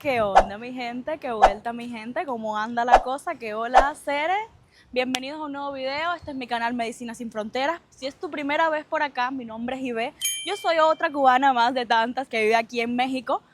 ¿Qué onda, mi gente? ¿Qué vuelta, mi gente? ¿Cómo anda la cosa? ¿Qué hola, Cere? Bienvenidos a un nuevo video. Este es mi canal Medicina Sin Fronteras. Si es tu primera vez por acá, mi nombre es Ibe. Yo soy otra cubana más de tantas que vive aquí en México.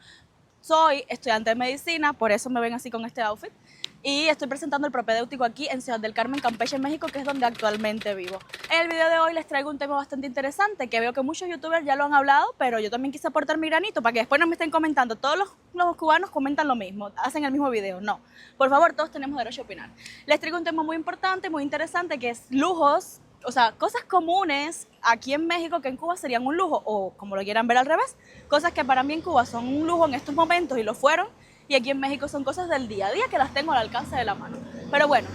Soy estudiante de medicina, por eso me ven así con este outfit. Y estoy presentando el propedéutico aquí en Ciudad del Carmen, Campeche, México, que es donde actualmente vivo. En el video de hoy les traigo un tema bastante interesante, que veo que muchos youtubers ya lo han hablado, pero yo también quise aportar mi granito para que después no me estén comentando. Todos los cubanos comentan lo mismo, hacen el mismo video. No, por favor, todos tenemos derecho a opinar. Les traigo un tema muy importante, muy interesante, que es lujos, o sea, cosas comunes aquí en México que en Cuba serían un lujo, o como lo quieran ver al revés, cosas que para mí en Cuba son un lujo en estos momentos y lo fueron, y aquí en México son cosas del día a día que las tengo al alcance de la mano. Pero bueno,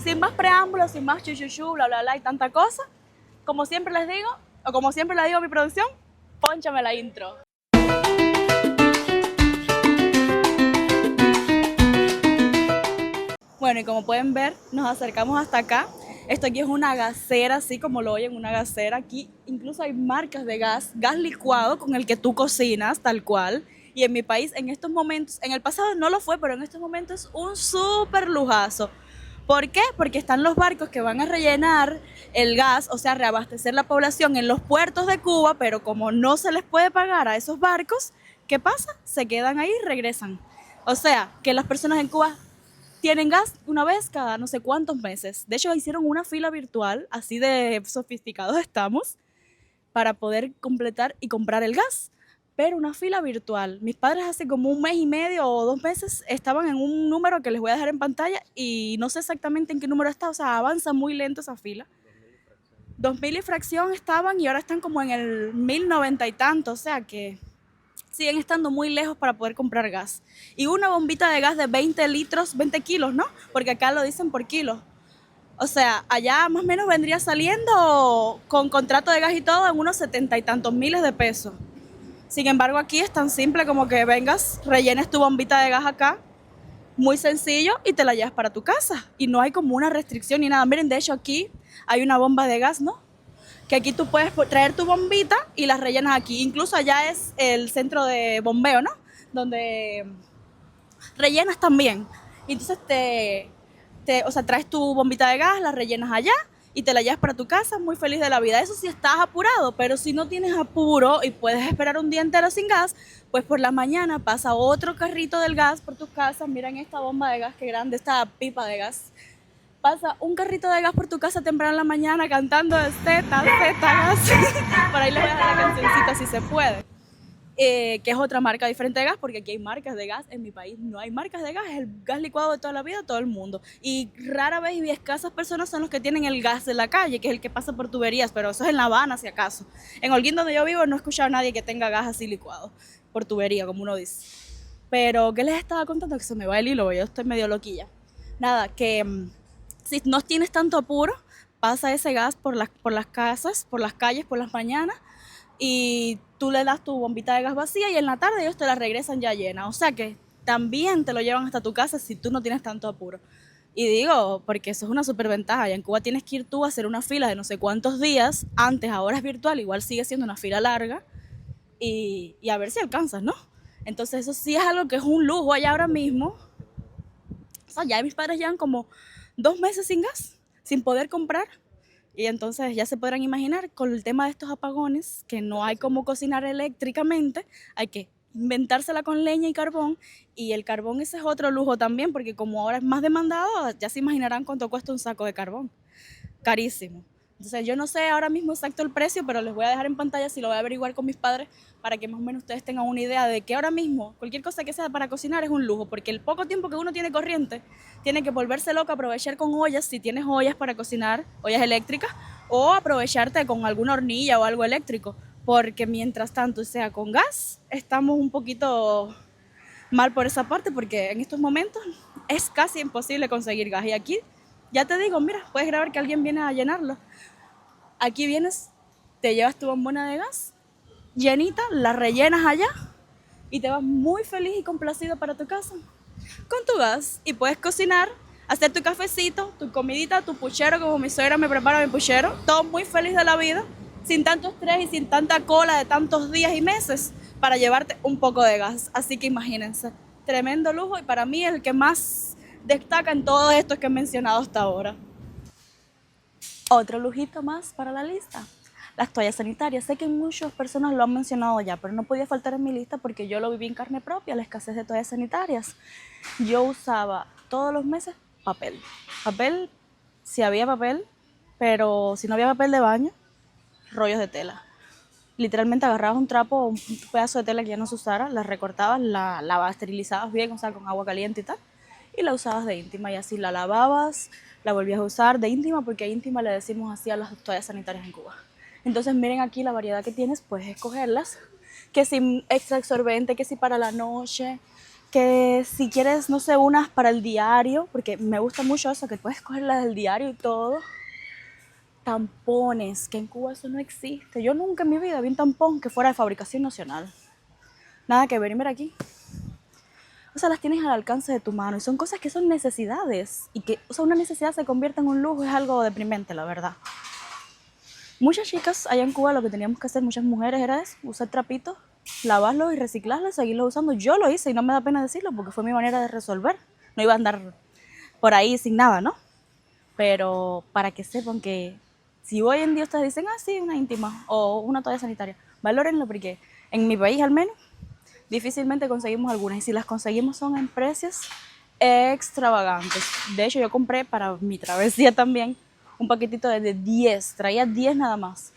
sin más preámbulos, sin más chuchuchu, bla, bla, bla y tanta cosa, como siempre les digo, o como siempre le digo a mi producción, pónchame la intro. Bueno, y como pueden ver, nos acercamos hasta acá. Esto aquí es una gasera, así como lo oyen, una gasera. Aquí incluso hay marcas de gas licuado con el que tú cocinas, tal cual. Y en mi país, en estos momentos, en el pasado no lo fue, pero en estos momentos es un súper lujazo. ¿Por qué? Porque están los barcos que van a rellenar el gas, o sea, reabastecer la población en los puertos de Cuba, pero como no se les puede pagar a esos barcos, ¿qué pasa? Se quedan ahí y regresan. O sea, que las personas en Cuba tienen gas una vez cada no sé cuántos meses. De hecho, hicieron una fila virtual, así de sofisticados estamos, para poder completar y comprar el gas. Pero una fila virtual. Mis padres hace como un mes y medio o 2 meses estaban en un número que les voy a dejar en pantalla y no sé exactamente en qué número está, o sea, avanza muy lento esa fila. 2000 y fracción estaban y ahora están como en el 1090 y tanto, o sea que siguen estando muy lejos para poder comprar gas. Y una bombita de gas de 20 litros, 20 kilos, ¿no? Porque acá lo dicen por kilo. O sea, allá más o menos vendría saliendo con contrato de gas y todo en unos 70 y tantos miles de pesos. Sin embargo, aquí es tan simple como que vengas, rellenes tu bombita de gas acá, muy sencillo, y te la llevas para tu casa. Y no hay como una restricción ni nada. Miren, de hecho aquí hay una bomba de gas, ¿no? Que aquí tú puedes traer tu bombita y las rellenas aquí. Incluso allá es el centro de bombeo, ¿no? Donde rellenas también. Y entonces o sea, traes tu bombita de gas, la rellenas allá y te la llevas para tu casa muy feliz de la vida. Eso sí estás apurado, pero si no tienes apuro y puedes esperar un día entero sin gas, pues por la mañana pasa otro carrito del gas por tus casas. Miren esta bomba de gas, qué grande, esta pipa de gas. Pasa un carrito de gas por tu casa temprano en la mañana cantando Z, gas. Por ahí les voy a dejar la cancioncita si se puede. Que es otra marca diferente de gas, porque aquí hay marcas de gas, en mi país no hay marcas de gas, es el gas licuado de toda la vida, todo el mundo. Y rara vez y escasas personas son los que tienen el gas de la calle, que es el que pasa por tuberías, pero eso es en La Habana, si acaso. En Holguín, donde yo vivo, no he escuchado a nadie que tenga gas así licuado, por tubería, como uno dice. Pero, ¿qué les estaba contando? Que se me va el hilo, yo estoy medio loquilla. Nada, que si no tienes tanto apuro, pasa ese gas por las casas, por las calles, por las mañanas, y tú le das tu bombita de gas vacía y en la tarde ellos te la regresan ya llena. O sea que también te lo llevan hasta tu casa si tú no tienes tanto apuro. Y digo, porque eso es una superventaja. Ya en Cuba tienes que ir tú a hacer una fila de no sé cuántos días. Antes, ahora es virtual, igual sigue siendo una fila larga. Y a ver si alcanzas, ¿no? Entonces eso sí es algo que es un lujo allá ahora mismo. O sea, ya mis padres llevan como 2 meses sin gas, sin poder comprar. Y entonces ya se podrán imaginar con el tema de estos apagones, que no hay cómo cocinar eléctricamente, hay que inventársela con leña y carbón. Y el carbón ese es otro lujo también, porque como ahora es más demandado, ya se imaginarán cuánto cuesta un saco de carbón. Carísimo. Entonces yo no sé ahora mismo exacto el precio, pero les voy a dejar en pantalla si lo voy a averiguar con mis padres para que más o menos ustedes tengan una idea de que ahora mismo cualquier cosa que sea para cocinar es un lujo, porque el poco tiempo que uno tiene corriente tiene que volverse loco, aprovechar con ollas, si tienes ollas para cocinar, ollas eléctricas, o aprovecharte con alguna hornilla o algo eléctrico, porque mientras tanto sea con gas, estamos un poquito mal por esa parte, porque en estos momentos es casi imposible conseguir gas. Y aquí, ya te digo, mira, puedes grabar que alguien viene a llenarlo. Aquí vienes, te llevas tu bombona de gas llenita, la rellenas allá y te vas muy feliz y complacido para tu casa con tu gas y puedes cocinar, hacer tu cafecito, tu comidita, tu puchero, como mi suegra me prepara mi puchero, todo muy feliz de la vida, sin tanto estrés y sin tanta cola de tantos días y meses para llevarte un poco de gas. Así que imagínense, tremendo lujo y para mí el que más destaca en todo esto que he mencionado hasta ahora. Otro lujito más para la lista, las toallas sanitarias. Sé que muchas personas lo han mencionado ya, pero no podía faltar en mi lista porque yo lo viví en carne propia, la escasez de toallas sanitarias. Yo usaba todos los meses papel. Papel, si había papel, pero si no había papel de baño, rollos de tela. Literalmente agarrabas un trapo, un pedazo de tela que ya no se usara, la recortabas, la esterilizabas bien, o sea, con agua caliente y tal, y la usabas de íntima, y así la lavabas, la volvías a usar de íntima, porque íntima le decimos así a las toallas sanitarias en Cuba. Entonces miren aquí la variedad que tienes, puedes escogerlas, que si extra absorbente, que si para la noche, que si quieres, no sé, unas para el diario, porque me gusta mucho eso, que puedes escoger las del diario y todo. Tampones, que en Cuba eso no existe. Yo nunca en mi vida vi un tampón que fuera de fabricación nacional. Nada que ver, y mira aquí. O sea, las tienes al alcance de tu mano y son cosas que son necesidades. Y que, o sea, una necesidad se convierte en un lujo, es algo deprimente, la verdad. Muchas chicas allá en Cuba lo que teníamos que hacer, muchas mujeres, era eso, usar trapitos, lavarlos y reciclarlos, seguirlos usando. Yo lo hice y no me da pena decirlo porque fue mi manera de resolver. No iba a andar por ahí sin nada, ¿no? Pero para que sepan que si hoy en día ustedes dicen, ah, sí, una íntima o una toalla sanitaria, valórenlo porque en mi país al menos difícilmente conseguimos algunas y si las conseguimos son en precios extravagantes. De hecho, yo compré para mi travesía también un paquetito de 10, traía 10 nada más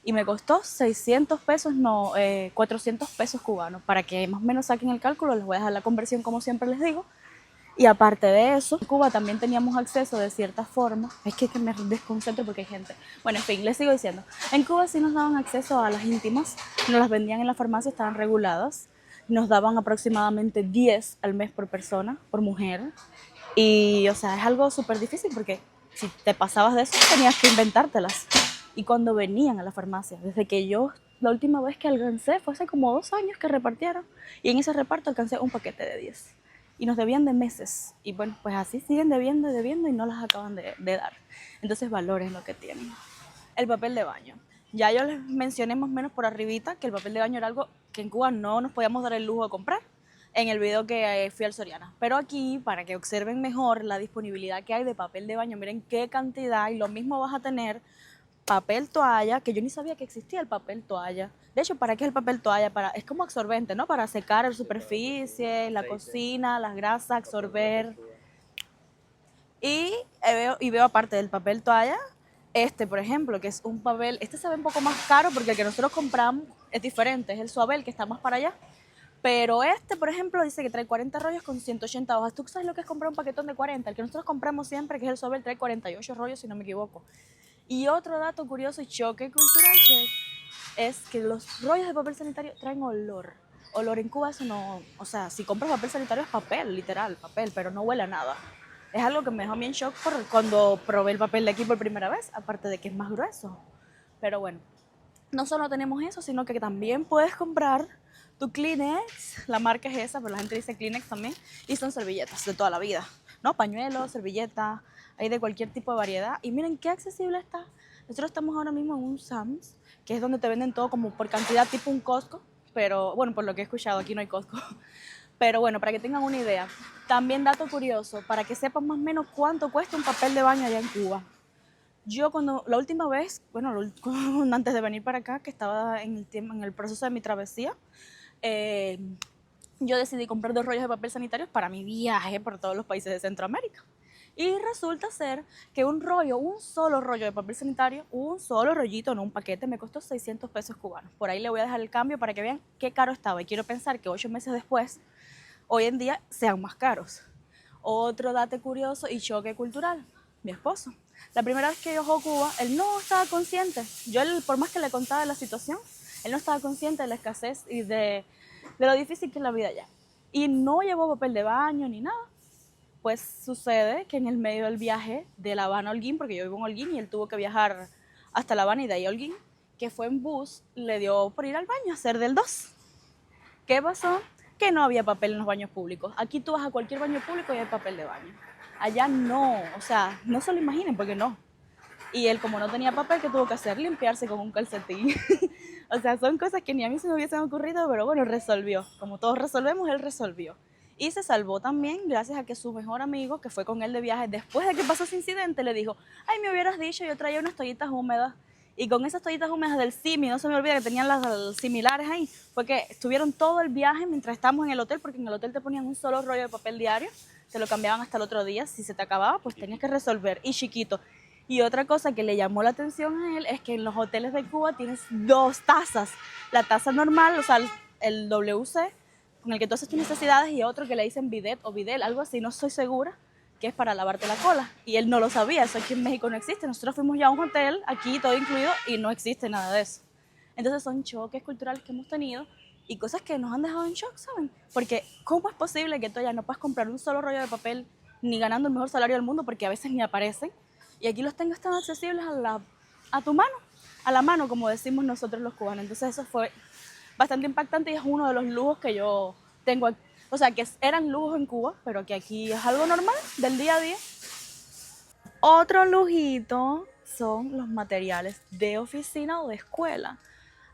y me costó 600 pesos, no, 400 pesos cubanos. Para que más o menos saquen el cálculo, les voy a dejar la conversión como siempre les digo. Y aparte de eso, en Cuba también teníamos acceso de cierta forma. Es que me desconcentro porque hay gente. Bueno, en fin, les sigo diciendo. En Cuba sí nos daban acceso a las íntimas, nos las vendían en la farmacia, estaban reguladas. Nos daban aproximadamente 10 al mes por persona, por mujer. Y, o sea, es algo súper difícil porque si te pasabas de eso tenías que inventártelas. Y cuando venían a la farmacia, desde que yo, la última vez que alcancé fue hace como 2 años que repartieron. Y en ese reparto alcancé un paquete de 10 y nos debían de meses. Y bueno, pues así siguen debiendo y debiendo y no las acaban de dar. Entonces valoren lo que tienen. El papel de baño. Ya yo les mencioné más o menos por arribita que el papel de baño era algo que en Cuba no nos podíamos dar el lujo de comprar en el video que fui al Soriana. Pero aquí, para que observen mejor la disponibilidad que hay de papel de baño, miren qué cantidad y lo mismo vas a tener papel toalla, que yo ni sabía que existía el papel toalla. De hecho, ¿para qué es el papel toalla? Es como absorbente, ¿no? Para secar la superficie, la cocina, las grasas, absorber. Y veo aparte del papel toalla, por ejemplo, que es un papel, este se ve un poco más caro porque el que nosotros compramos es diferente, es el Suabel que está más para allá. Pero por ejemplo, dice que trae 40 rollos con 180 hojas. ¿Tú sabes lo que es comprar un paquetón de 40? El que nosotros compramos siempre, que es el Suabel, trae 48 rollos, si no me equivoco. Y otro dato curioso y choque cultural es que los rollos de papel sanitario traen olor. Olor en Cuba, eso no. O sea, si compras papel sanitario es papel, literal, papel, pero no huele a nada. Es algo que me dejó bien shock cuando probé el papel de aquí por primera vez, aparte de que es más grueso. Pero bueno, no solo tenemos eso, sino que también puedes comprar tu Kleenex, la marca es esa, pero la gente dice Kleenex también, y son servilletas de toda la vida, ¿no? Pañuelos, servilletas, hay de cualquier tipo de variedad. Y miren qué accesible está. Nosotros estamos ahora mismo en un Sam's, que es donde te venden todo como por cantidad, tipo un Costco, pero bueno, por lo que he escuchado, aquí no hay Costco. Pero bueno, para que tengan una idea. También dato curioso, para que sepan más o menos cuánto cuesta un papel de baño allá en Cuba. Yo la última vez, bueno, antes de venir para acá, que estaba en el proceso de mi travesía, eh, yo decidí comprar 2 rollos de papel sanitario para mi viaje por todos los países de Centroamérica. Y resulta ser que un solo rollo de papel sanitario, un solo rollito, no un paquete, me costó 600 pesos cubanos. Por ahí le voy a dejar el cambio para que vean qué caro estaba. Y quiero pensar que 8 meses después, hoy en día, sean más caros. Otro dato curioso y choque cultural. Mi esposo. La primera vez que viajó a Cuba, él no estaba consciente. Por más que le contaba la situación, él no estaba consciente de la escasez y de lo difícil que es la vida allá. Y no llevó papel de baño ni nada. Pues sucede que en el medio del viaje de La Habana a Holguín, porque yo vivo en Holguín y él tuvo que viajar hasta La Habana y de ahí a Holguín, que fue en bus, le dio por ir al baño, a hacer del 2. ¿Qué pasó? Que no había papel en los baños públicos. Aquí tú vas a cualquier baño público y hay papel de baño. Allá no, o sea, no se lo imaginen porque no. Y él, como no tenía papel, ¿qué tuvo que hacer? Limpiarse con un calcetín. O sea, son cosas que ni a mí se me hubiesen ocurrido, pero bueno, resolvió. Como todos resolvemos, él resolvió. Y se salvó también gracias a que su mejor amigo, que fue con él de viaje, después de que pasó ese incidente, le dijo, ay, me hubieras dicho, yo traía unas toallitas húmedas. Y con esas toallitas húmedas del Simi, no se me olvida que tenían las similares ahí, fue que estuvieron todo el viaje mientras estábamos en el hotel, porque en el hotel te ponían un solo rollo de papel diario, te lo cambiaban hasta el otro día, si se te acababa, pues tenías que resolver, y chiquito. Y otra cosa que le llamó la atención a él es que en los hoteles de Cuba tienes dos tazas, la taza normal, o sea, el WC, con el que tú haces tus necesidades, y otro que le dicen bidet o bidel, algo así, no estoy segura, que es para lavarte la cola. Y él no lo sabía, eso aquí en México no existe. Nosotros fuimos ya a un hotel, aquí todo incluido, y no existe nada de eso. Entonces son choques culturales que hemos tenido y cosas que nos han dejado en shock, ¿saben? Porque ¿cómo es posible que tú ya no puedas comprar un solo rollo de papel ni ganando el mejor salario del mundo, porque a veces ni aparecen? Y aquí los tengo tan accesibles a tu mano, a la mano, como decimos nosotros los cubanos. Entonces eso fue bastante impactante y es uno de los lujos que yo tengo aquí. O sea, que eran lujos en Cuba, pero que aquí es algo normal del día a día. Otro lujito son los materiales de oficina o de escuela.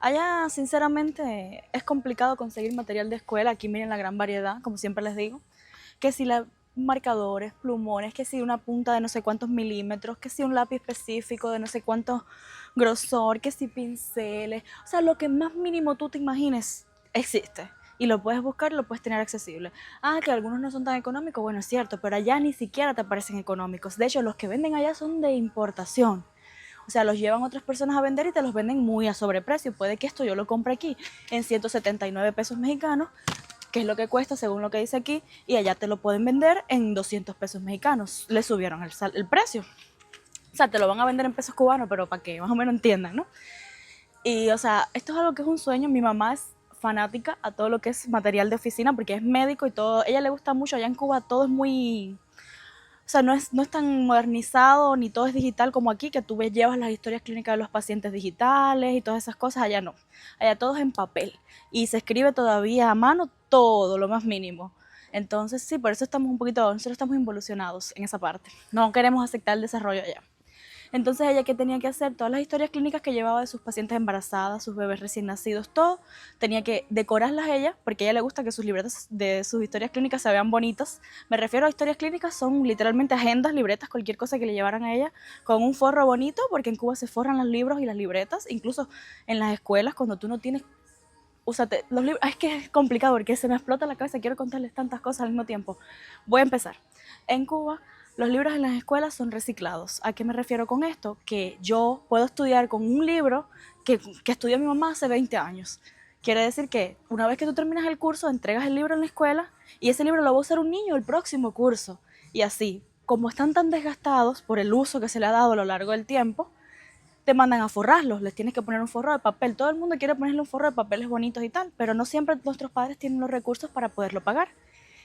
Allá, sinceramente, es complicado conseguir material de escuela. Aquí miren la gran variedad, como siempre les digo. Que si marcadores, plumones, que si una punta de no sé cuántos milímetros, que si un lápiz específico de no sé cuántos grosor, que si pinceles. O sea, lo que más mínimo tú te imagines existe. Y lo puedes buscar, lo puedes tener accesible. Ah, que algunos no son tan económicos, bueno, es cierto, pero allá ni siquiera te parecen económicos. De hecho, los que venden allá son de importación. O sea, los llevan otras personas a vender y te los venden muy a sobreprecio. Puede que esto yo lo compre aquí en 179 pesos mexicanos, que es lo que cuesta según lo que dice aquí, y allá te lo pueden vender en 200 pesos mexicanos. Le subieron el precio. O sea, te lo van a vender en pesos cubanos, pero para que más o menos entiendan, ¿no? Y, o sea, esto es algo que es un sueño. Mi mamá es fanática a todo lo que es material de oficina porque es médico y todo. Ella le gusta mucho. Allá en Cuba todo es muy... O sea, no es tan modernizado ni todo es digital como aquí, que tú ves, llevas las historias clínicas de los pacientes digitales y todas esas cosas. Allá no. Allá todo es en papel y se escribe todavía a mano todo, lo más mínimo. Entonces, sí, por eso nosotros estamos involucionados en esa parte. No queremos aceptar el desarrollo allá. Entonces, ella, ¿qué tenía que hacer? Todas las historias clínicas que llevaba de sus pacientes embarazadas, sus bebés recién nacidos, todo, tenía que decorarlas ella, porque a ella le gusta que sus libretas de sus historias clínicas se vean bonitas. Me refiero a historias clínicas, son literalmente agendas, libretas, cualquier cosa que le llevaran a ella, con un forro bonito, porque en Cuba se forran los libros y las libretas, incluso en las escuelas, cuando tú no tienes... O sea, los libros, es que es complicado porque se me explota la cabeza, quiero contarles tantas cosas al mismo tiempo. Voy a empezar. En Cuba, los libros en las escuelas son reciclados. ¿A qué me refiero con esto? Que yo puedo estudiar con un libro que estudió mi mamá hace 20 años. Quiere decir que una vez que tú terminas el curso, entregas el libro en la escuela y ese libro lo va a usar un niño el próximo curso. Y así, como están tan desgastados por el uso que se le ha dado a lo largo del tiempo, te mandan a forrarlos, les tienes que poner un forro de papel. Todo el mundo quiere ponerle un forro de papeles bonitos y tal, pero no siempre nuestros padres tienen los recursos para poderlo pagar.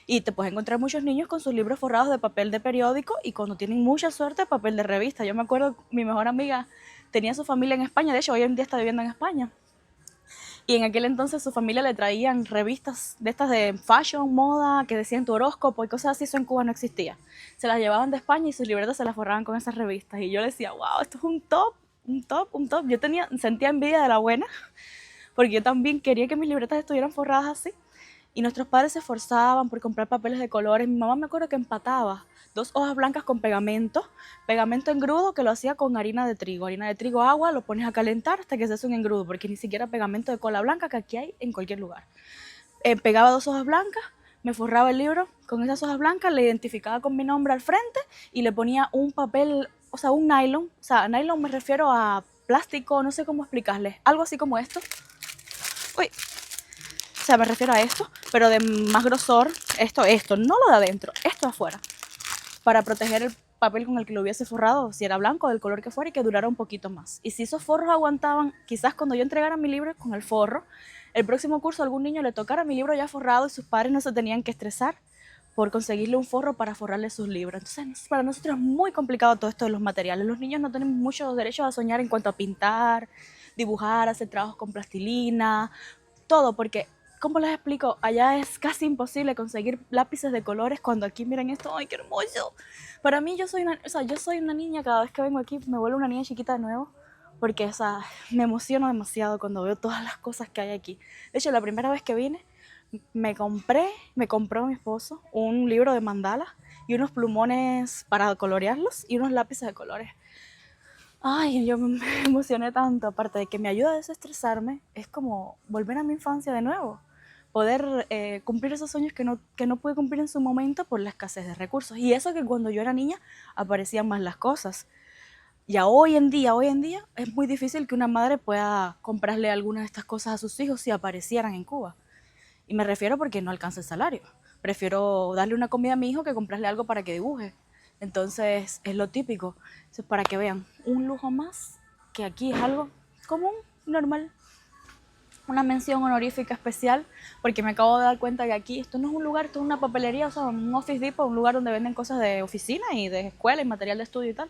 Y te puedes encontrar muchos niños con sus libros forrados de papel de periódico y cuando tienen mucha suerte, papel de revista. Yo me acuerdo, mi mejor amiga tenía su familia en España, de hecho hoy en día está viviendo en España. Y en aquel entonces su familia le traían revistas de estas de fashion, moda, que decían tu horóscopo y cosas así. Eso en Cuba no existía. Se las llevaban de España y sus libretas se las forraban con esas revistas. Y yo decía, wow, esto es un top, un top, un top. Yo sentía envidia de la buena, porque yo también quería que mis libretas estuvieran forradas así. Y nuestros padres se esforzaban por comprar papeles de colores. Mi mamá me acuerdo que empataba 2 hojas blancas con pegamento engrudo que lo hacía con harina de trigo, agua, lo pones a calentar hasta que se hace un engrudo, porque ni siquiera pegamento de cola blanca que aquí hay en cualquier lugar. Pegaba 2 hojas blancas, me forraba el libro con esas hojas blancas, le identificaba con mi nombre al frente y le ponía un papel, o sea, un nylon. O sea, nylon me refiero a plástico, no sé cómo explicarles, algo así como esto. Uy, o sea, me refiero a esto, pero de más grosor, esto, no lo de adentro, esto de afuera, para proteger el papel con el que lo hubiese forrado, si era blanco, del color que fuera, y que durara un poquito más. Y si esos forros aguantaban, quizás cuando yo entregara mi libro con el forro, el próximo curso a algún niño le tocara mi libro ya forrado y sus padres no se tenían que estresar por conseguirle un forro para forrarle sus libros. Entonces, para nosotros es muy complicado todo esto de los materiales. Los niños no tenemos muchos derechos a soñar en cuanto a pintar, dibujar, hacer trabajos con plastilina, todo, porque, ¿cómo les explico? Allá es casi imposible conseguir lápices de colores cuando aquí miren esto, ¡ay, qué hermoso! Para mí, yo soy una niña, cada vez que vengo aquí me vuelvo una niña chiquita de nuevo, porque, o sea, me emociono demasiado cuando veo todas las cosas que hay aquí. De hecho, la primera vez que vine, Me compró mi esposo un libro de mandalas y unos plumones para colorearlos y unos lápices de colores. Ay, yo me emocioné tanto, aparte de que me ayuda a desestresarme, es como volver a mi infancia de nuevo, poder cumplir esos sueños que no pude cumplir en su momento por la escasez de recursos. Y eso que cuando yo era niña aparecían más las cosas. Ya hoy en día es muy difícil que una madre pueda comprarle alguna de estas cosas a sus hijos si aparecieran en Cuba. Y me refiero porque no alcanza el salario. Prefiero darle una comida a mi hijo que comprarle algo para que dibuje. Entonces es lo típico. Entonces, para que vean, un lujo más que aquí es algo común, normal. Una mención honorífica especial porque me acabo de dar cuenta que aquí esto no es un lugar, esto es una papelería, o sea, un Office Depot, un lugar donde venden cosas de oficina y de escuela y material de estudio y tal.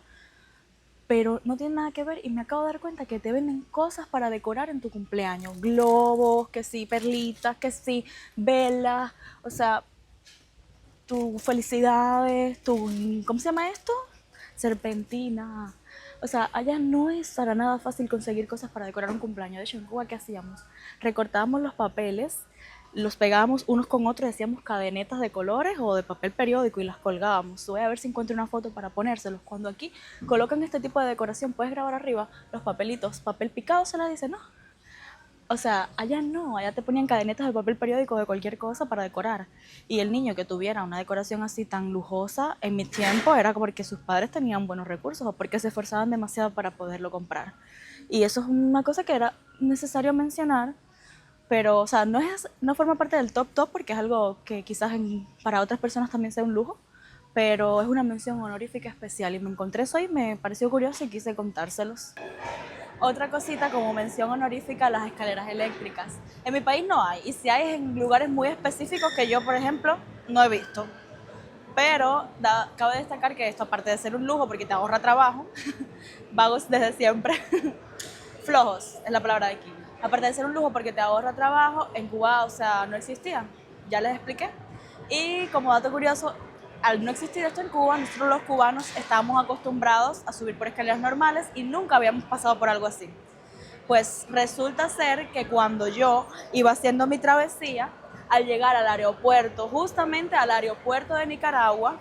Pero no tiene nada que ver y me acabo de dar cuenta que te venden cosas para decorar en tu cumpleaños. Globos, que sí, perlitas, que sí, velas, o sea, tus felicidades, ¿cómo se llama esto? Serpentina. O sea, allá no es para nada fácil conseguir cosas para decorar un cumpleaños. De hecho, en Cuba, ¿qué hacíamos? Recortábamos los papeles, los pegábamos unos con otros, hacíamos cadenetas de colores o de papel periódico y las colgábamos. Voy a ver si encuentro una foto para ponérselos. Cuando aquí colocan este tipo de decoración, puedes grabar arriba los papelitos, papel picado se la dice, ¿no? O sea, allá no, allá te ponían cadenetas de papel periódico de cualquier cosa para decorar. Y el niño que tuviera una decoración así tan lujosa en mi tiempo era porque sus padres tenían buenos recursos o porque se esforzaban demasiado para poderlo comprar. Y eso es una cosa que era necesario mencionar, pero, o sea, no forma parte del top top porque es algo que quizás para otras personas también sea un lujo, pero es una mención honorífica especial y me encontré eso y me pareció curioso y quise contárselos. Otra cosita como mención honorífica, las escaleras eléctricas. En mi país no hay, y si hay es en lugares muy específicos que yo, por ejemplo, no he visto. Pero cabe destacar que esto, aparte de ser un lujo porque te ahorra trabajo, vagos desde siempre, flojos es la palabra de aquí. Aparte de ser un lujo porque te ahorra trabajo, en Cuba, o sea, no existía. Ya les expliqué. Y como dato curioso, al no existir esto en Cuba, nosotros los cubanos estábamos acostumbrados a subir por escaleras normales y nunca habíamos pasado por algo así. Pues resulta ser que cuando yo iba haciendo mi travesía, al llegar al aeropuerto, justamente al aeropuerto de Nicaragua,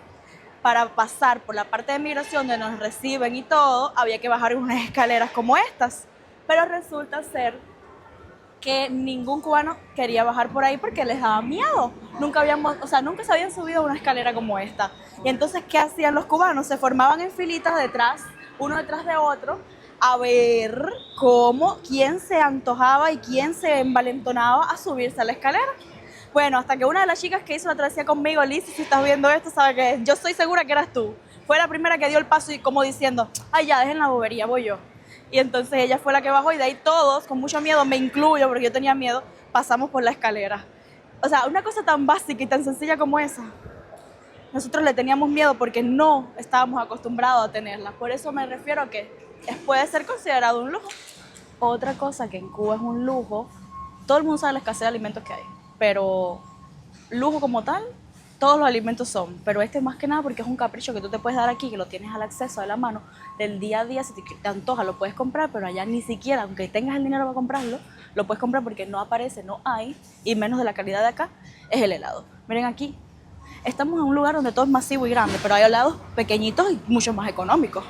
para pasar por la parte de migración donde nos reciben y todo, había que bajar unas escaleras como estas. Pero resulta ser que ningún cubano quería bajar por ahí porque les daba miedo. Nunca habíamos, o sea, nunca se habían subido a una escalera como esta. Y entonces, ¿qué hacían los cubanos? Se formaban en filitas detrás, uno detrás de otro, a ver quién se antojaba y quién se envalentonaba a subirse a la escalera. Bueno, hasta que una de las chicas que hizo la travesía conmigo, Liz, si estás viendo esto, sabe que yo estoy segura que eras tú. Fue la primera que dio el paso y como diciendo, ay, ya, dejen la bobería, voy yo. Y entonces ella fue la que bajó y de ahí todos, con mucho miedo, me incluyo porque yo tenía miedo, pasamos por la escalera. O sea, una cosa tan básica y tan sencilla como esa, nosotros le teníamos miedo porque no estábamos acostumbrados a tenerla. Por eso me refiero a que puede ser considerado un lujo. Otra cosa que en Cuba es un lujo, todo el mundo sabe la escasez de alimentos que hay, pero lujo como tal, todos los alimentos son, pero este más que nada porque es un capricho que tú te puedes dar aquí, que lo tienes al acceso de la mano, del día a día, si te antoja lo puedes comprar, pero allá ni siquiera, aunque tengas el dinero para comprarlo, lo puedes comprar porque no aparece, no hay, y menos de la calidad de acá, es el helado. Miren aquí, estamos en un lugar donde todo es masivo y grande, pero hay helados pequeñitos y mucho más económicos.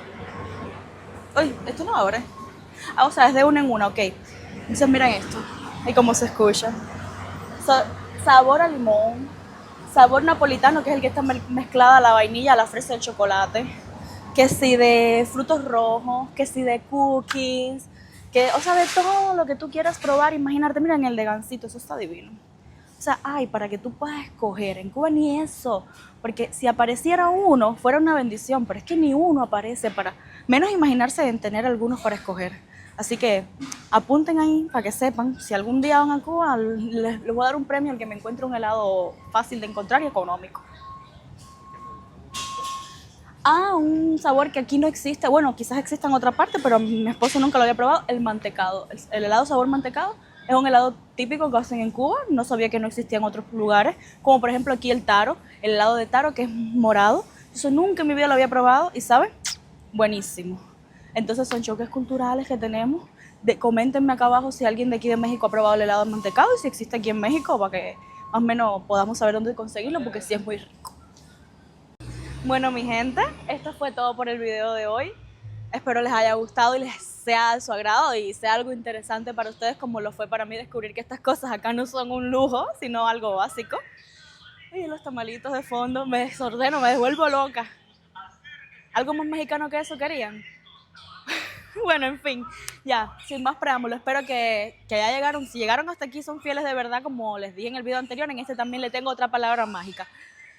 Uy, esto no abre. Ah, o sea, es de uno en uno, ok. Entonces miren esto, y cómo se escucha. Sabor a limón, sabor napolitano, que es el que está mezclada la vainilla, la fresa y el chocolate, que si de frutos rojos, que si de cookies, que, o sea, de todo lo que tú quieras probar, imaginarte, mira en el de gansito, eso está divino. O sea, ay, para que tú puedas escoger, en Cuba ni eso, porque si apareciera uno, fuera una bendición, pero es que ni uno aparece para, menos imaginarse en tener algunos para escoger. Así que apunten ahí para que sepan, si algún día van a Cuba, les voy a dar un premio al que me encuentre un helado fácil de encontrar y económico. Ah, un sabor que aquí no existe, bueno, quizás exista en otra parte, pero mi esposo nunca lo había probado, el mantecado. El helado sabor mantecado es un helado típico que hacen en Cuba, no sabía que no existía en otros lugares, como por ejemplo aquí el taro, el helado de taro que es morado. Eso nunca en mi vida lo había probado y ¿sabe? Buenísimo. Entonces son choques culturales que tenemos. Coméntenme acá abajo si alguien de aquí de México ha probado el helado de mantecado y si existe aquí en México más o menos podamos saber dónde conseguirlo, porque sí es muy rico. Bueno, mi gente, esto fue todo por el video de hoy. Espero les haya gustado y les sea de su agrado y sea algo interesante para ustedes, como lo fue para mí descubrir que estas cosas acá no son un lujo, sino algo básico. Y los tamalitos de fondo, me desordeno, me devuelvo loca. ¿Algo más mexicano que eso querían? Bueno, en fin, ya, sin más preámbulo, espero que ya llegaron. Si llegaron hasta aquí son fieles de verdad, como les dije en el video anterior. En este también le tengo otra palabra mágica.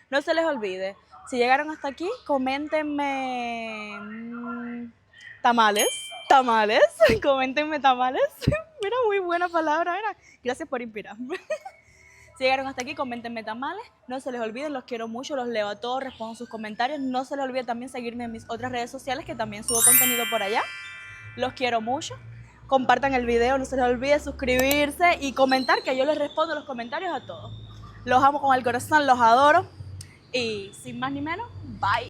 No se les olvide, si llegaron hasta aquí, coméntenme tamales, coméntenme tamales. Mira, muy buena palabra, mira. Gracias por inspirarme. Si llegaron hasta aquí, coméntenme tamales. No se les olviden, los quiero mucho, los leo a todos, respondo sus comentarios. No se les olvide también seguirme en mis otras redes sociales, que también subo contenido por allá. Los quiero mucho. Compartan el video, no se les olvide suscribirse y comentar, que yo les respondo los comentarios a todos. Los amo con el corazón, los adoro. Y sin más ni menos, bye.